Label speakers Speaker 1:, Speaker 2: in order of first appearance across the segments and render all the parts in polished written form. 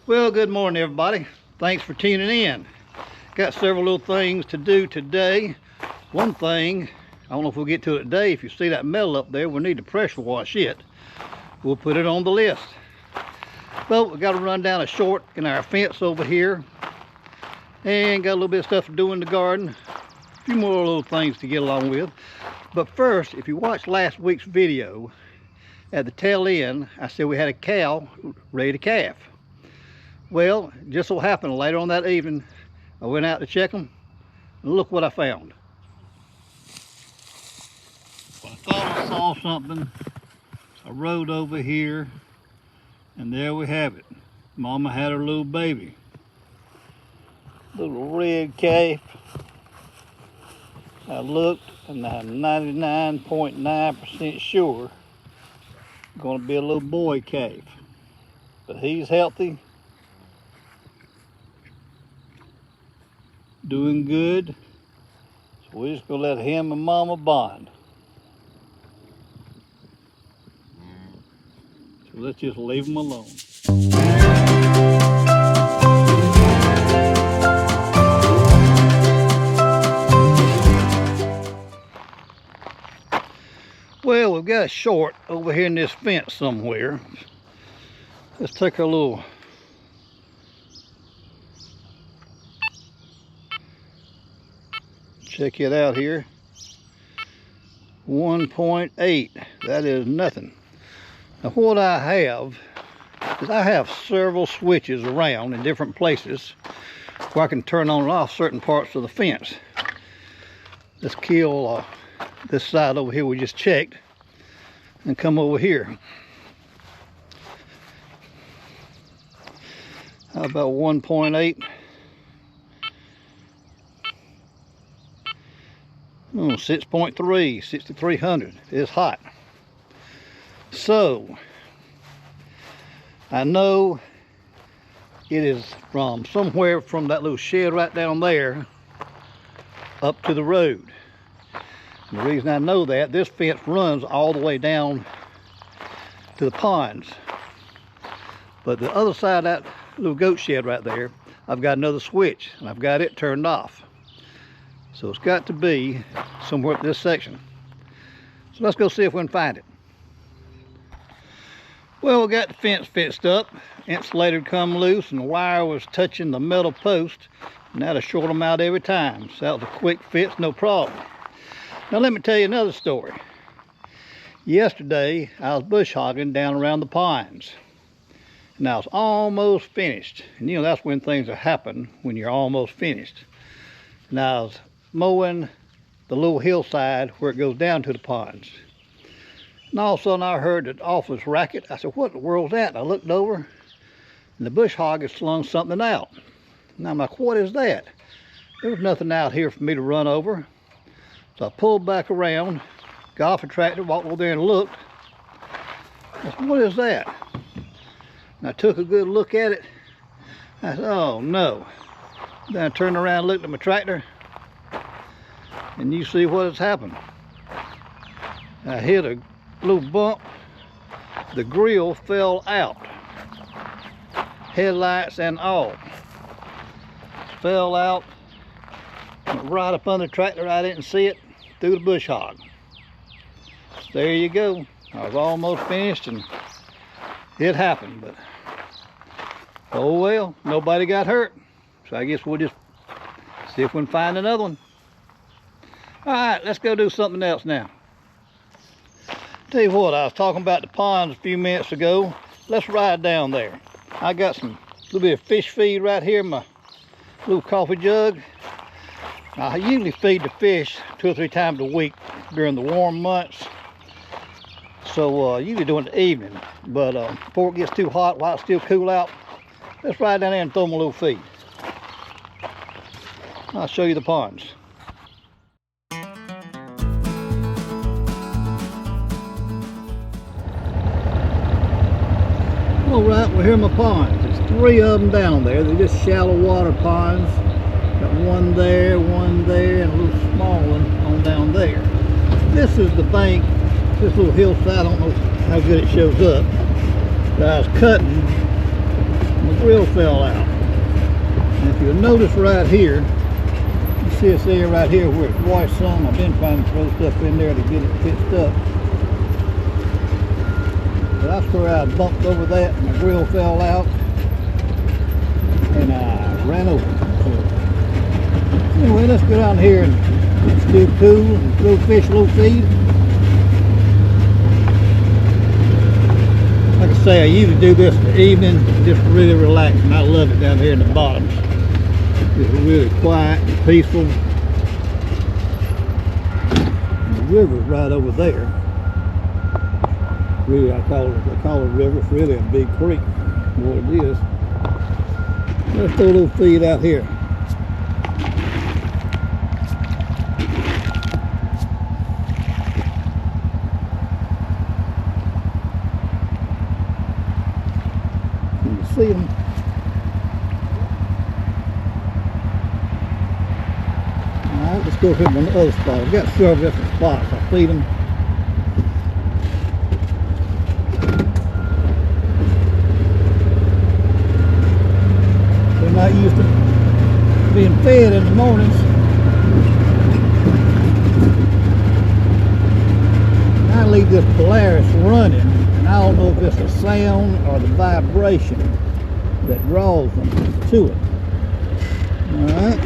Speaker 1: Well, good morning, everybody. Thanks for tuning in. Got several little things to do today. One thing, I don't know if we'll get to it today. If you see that metal up there, we need to pressure wash it. We'll put it on the list. But we got to run down a short in our fence over here. And got a little bit of stuff to do in the garden. A few more little things to get along with. But first, if you watched last week's video, at the tail end, I said we had a cow ready to calf. Well, just so happened later on that evening, I went out to check them, and look what I found. Well, I thought I saw something. I rode over here, and there we have it. Mama had her little baby. Little red calf. I looked, and I'm 99.9% sure going to be a little boy calf. But he's healthy. Doing good. So we're just going to let him and Mama bond. So let's just leave them alone. Well, we've got a short over here in this fence somewhere. Let's take our little check it out here. 1.8. That is nothing. Now what I have is I have several switches around in different places where I can turn on and off certain parts of the fence. Let's kill this side over here we just checked and come over here. How about 1.8? Oh, 6.3, 6300. It's hot. So I know it is from somewhere from that little shed right down there up to the road. And the reason I know that, this fence runs all the way down to the ponds. But the other side of that little goat shed right there, I've got another switch and I've got it turned off. So it's got to be somewhere up this section. So let's go see if we can find it. Well, we got the fence fixed up. Insulator come loose and the wire was touching the metal post. And that'll short them out every time. So that was a quick fix, no problem. Now let me tell you another story. Yesterday, I was bush hogging down around the ponds. And I was almost finished. And you know, that's when things happen, when you're almost finished. And I was mowing the little hillside where it goes down to the ponds. And all of a sudden I heard an office racket. I said, what in the world's that? And I looked over and the bush hog had slung something out. And I'm like, what is that? There was nothing out here for me to run over. So I pulled back around, got off the tractor, walked over there and looked. I said, what is that? And I took a good look at it. I said, oh no. Then I turned around and looked at my tractor. And you see what has happened. I hit a little bump. The grill fell out. Headlights and all. Fell out. Went right up under the tractor. I didn't see it. Through the bush hog. So there you go. I was almost finished and it happened. But oh well, nobody got hurt. So I guess we'll just see if we can find another one. Alright, let's go do something else now. Tell you what, I was talking about the ponds a few minutes ago. Let's ride down there. I got some little bit of fish feed right here in my little coffee jug. I usually feed the fish 2 or 3 times a week during the warm months. So usually during the evening. But before it gets too hot, while it's still cool out, let's ride down there and throw them a little feed. I'll show you the ponds. All right, well here are my ponds. There's 3 of them down there. They're just shallow water ponds. Got one there, and a little small one on down there. This is the bank, this little hillside. I don't know how good it shows up. That I was cutting. I'm gonna grill fell out. And if you'll notice right here, you see this area right here where it's washed some. I've been trying to throw stuff in there to get it fixed up. But that's where I bumped over that and the grill fell out. And I ran over it. So, anyway, let's go down here and still cool and throw fish a little feed. Like I say, I usually do this in the evening, just really relaxing. I love it down here in the bottoms. It's really quiet and peaceful. And the river's right over there. Really, they call it a river. It's really a big creek, what it is. Let's throw a little feed out here. You can see them. Alright, let's go here on the other spot. I've got several different spots. I'll feed them. Not used to being fed in the mornings. I leave this Polaris running, and I don't know if it's the sound or the vibration that draws them to it. Alright.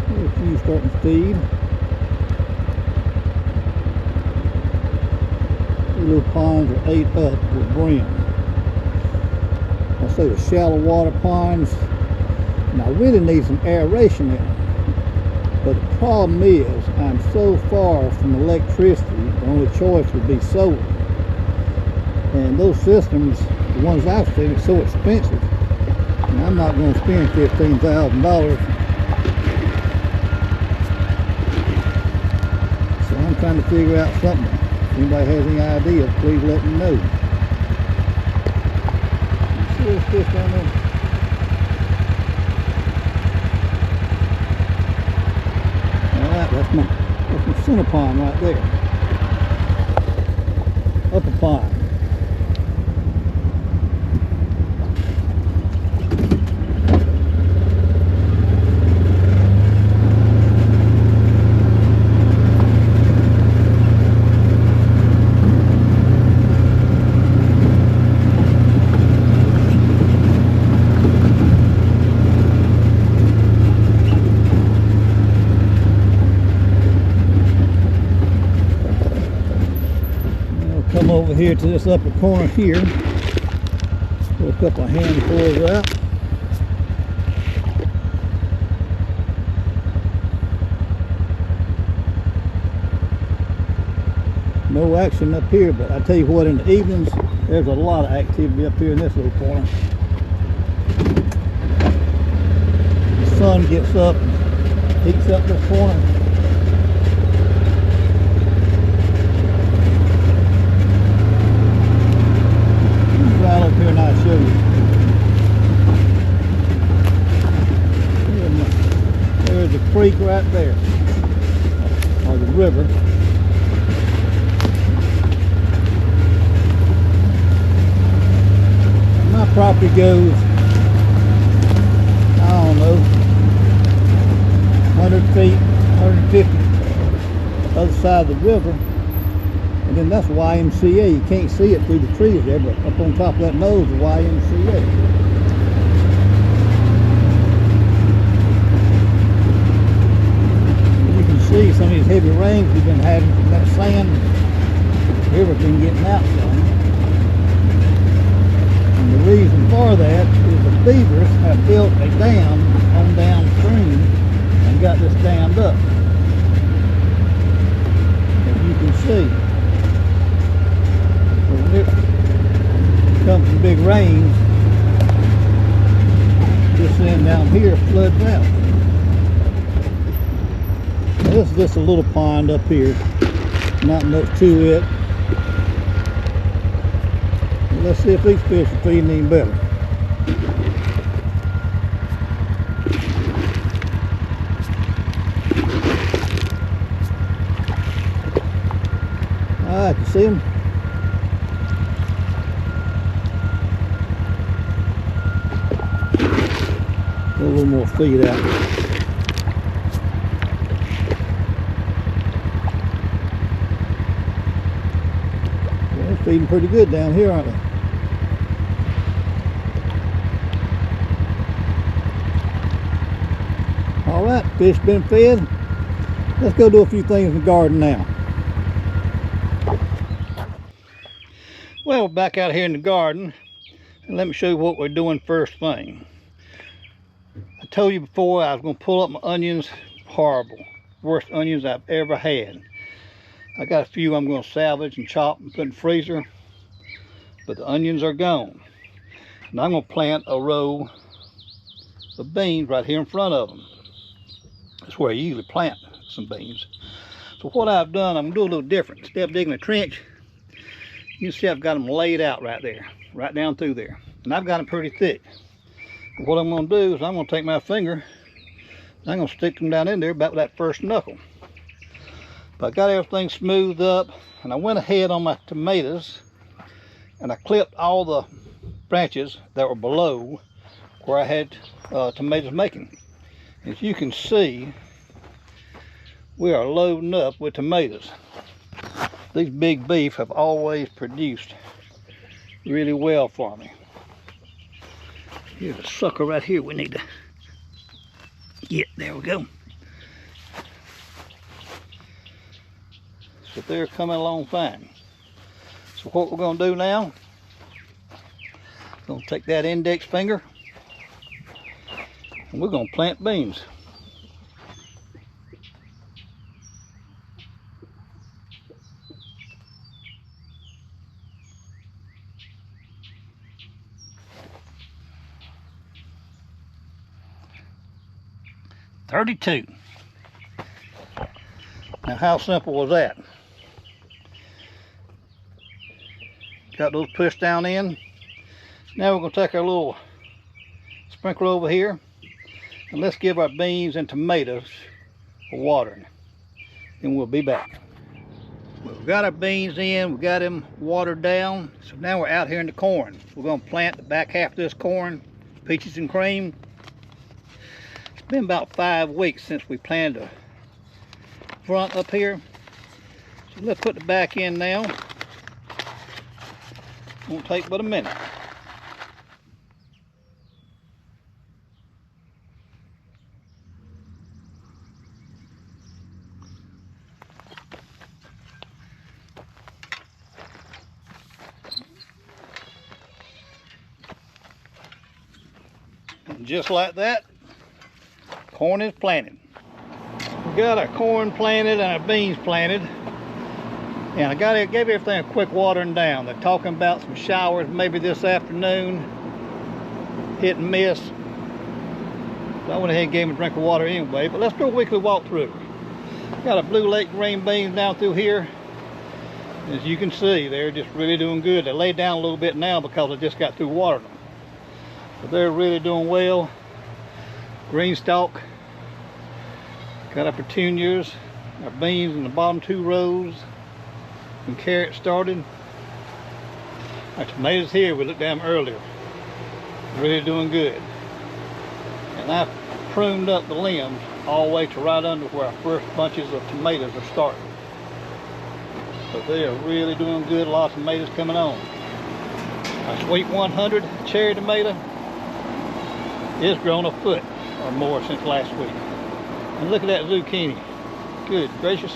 Speaker 1: Here's a few starting to feed. Little ponds are ate up with brim. I say the shallow water ponds. And I really need some aeration in them. But the problem is I'm so far from electricity, the only choice would be solar. And those systems, the ones I've seen, are so expensive. And I'm not going to spend $15,000. So I'm trying to figure out something. If anybody has any ideas, please let me know. See this fish down there? Alright, that's my center pond right there. Upper pond. Come over here to this upper corner here. Pull a couple of handfuls out. No action up here, but I tell you what, in the evenings, there's a lot of activity up here in this little corner. The sun gets up, heats up this corner. Right up here and I'll show you. There's a creek right there, or the river. My property goes, I don't know, 100 feet, 150 other side of the river. And then that's YMCA. You can't see it through the trees there, but up on top of that nose is YMCA. And you can see some of these heavy rains we've been having from that sand. The river's been getting out some. And the reason for that is the beavers have built a dam on downstream and got this dammed up. As you can see. When it comes some big rains, this end down here floods out. Now this is just a little pond up here, not much to it. Let's see if these fish are feeding any better. Alright, you see them? A little more feed out. Well, they're feeding pretty good down here, aren't they? Alright, fish been fed. Let's go do a few things in the garden now. Well, we're back out here in the garden, and let me show you what we're doing first thing. I told you before I was going to pull up my onions. Horrible. Worst onions I've ever had. I got a few I'm going to salvage and chop and put in the freezer, but the onions are gone. And I'm going to plant a row of beans right here in front of them. That's where I usually plant some beans. So what I've done, I'm going to do a little different. Instead of digging a trench, you can see I've got them laid out right there, right down through there. And I've got them pretty thick. And what I'm going to do is I'm going to take my finger, I'm going to stick them down in there about that first knuckle. But I got everything smoothed up, and I went ahead on my tomatoes and I clipped all the branches that were below where I had tomatoes making. As you can see, we are loading up with tomatoes. These big beef have always produced really well for me. Here's a sucker right here we need to get. There we go. So they're coming along fine. So what we're going to do now, we're going to take that index finger and we're going to plant beans. $32. Now how simple was that? Got those pushed down in. Now we're going to take our little sprinkler over here and let's give our beans and tomatoes a watering. Then we'll be back. Well, we've got our beans in, we've got them watered down. So now we're out here in the corn. We're going to plant the back half of this corn, peaches and cream. It's been about 5 weeks since we planted the front up here. So let's put the back in now. Won't take but a minute. And just like that, corn is planted. We got our corn planted and our beans planted. And I gave everything a quick watering down. They're talking about some showers maybe this afternoon. Hit and miss. So I went ahead and gave them a drink of water anyway. But let's do a weekly walkthrough. Got a blue lake green beans down through here. As you can see, they're just really doing good. They laid down a little bit now because I just got through watering them. But they're really doing well. Green stalk. Got our petunias, our beans in the bottom 2 rows. And carrots started. Our tomatoes here, we looked at them earlier. Really doing good. And I've pruned up the limbs all the way to right under where our first bunches of tomatoes are starting. So they are really doing good. A lot of tomatoes coming on. Our Sweet 100 cherry tomato is grown a foot or more since last week. And look at that zucchini. Good gracious.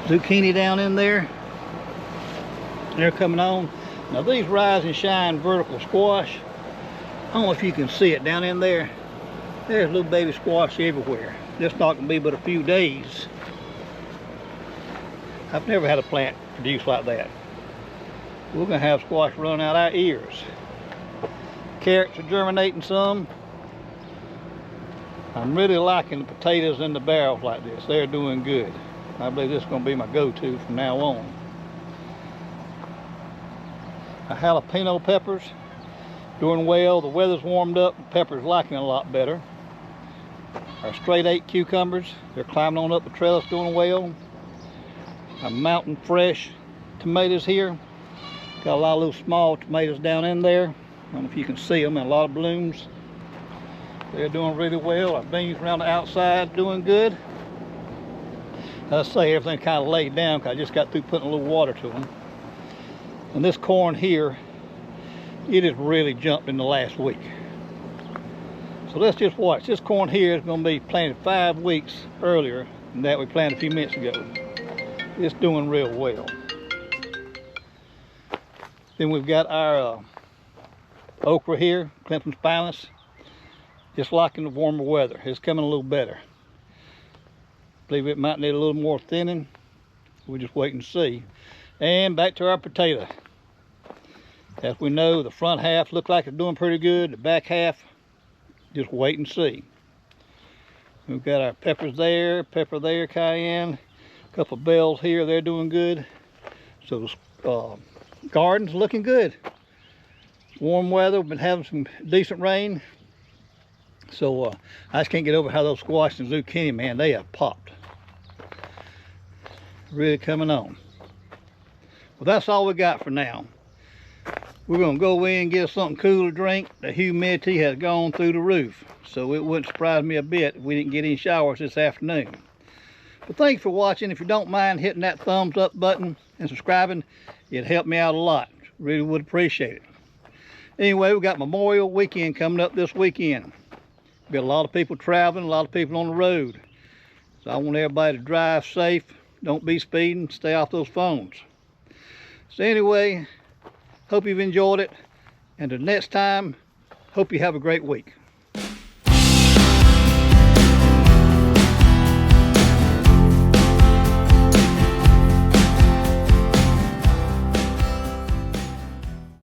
Speaker 1: Zucchini down in there. They're coming on. Now these Rise and Shine vertical squash, I don't know if you can see it down in there. There's little baby squash everywhere. This not gonna be but a few days. I've never had a plant produce like that. We're gonna have squash running out our ears. Carrots are germinating some. I'm really liking the potatoes in the barrels like this. They're doing good. I believe this is going to be my go-to from now on. Our jalapeno peppers doing well. The weather's warmed up. The peppers liking it a lot better. Our straight 8 cucumbers, they're climbing on up the trellis doing well. our mountain fresh tomatoes here. Got a lot of little small tomatoes down in there. I don't know if you can see them, and a lot of blooms. They're doing really well. Our beans around the outside doing good. As I say, everything kind of laid down because I just got through putting a little water to them. And this corn here, it has really jumped in the last week. So let's just watch. This corn here is going to be planted 5 weeks earlier than that we planted a few minutes ago. It's doing real well. Then we've got our okra here, Clemson Spineless. Just liking the warmer weather. It's coming a little better. Believe it might need a little more thinning. We'll just wait and see. And back to our potato. As we know, the front half look like it's doing pretty good. The back half, just wait and see. We've got our peppers there, pepper there, cayenne. A couple of bells here, they're doing good. So the garden's looking good. Warm weather, we've been having some decent rain. So I just can't get over how those squash and zucchini, man, they have popped. Really coming on. Well, that's all we got for now. We're going to go in and get something cool to drink. The humidity has gone through the roof, so it wouldn't surprise me a bit if we didn't get any showers this afternoon. But thanks for watching. If you don't mind hitting that thumbs up button and subscribing, it'd help me out a lot. Really would appreciate it. Anyway, we got Memorial Weekend coming up this weekend. Got a lot of people traveling, a lot of people on the road. So I want everybody to drive safe. Don't be speeding. Stay off those phones. So anyway, hope you've enjoyed it. And the next time, hope you have a great week.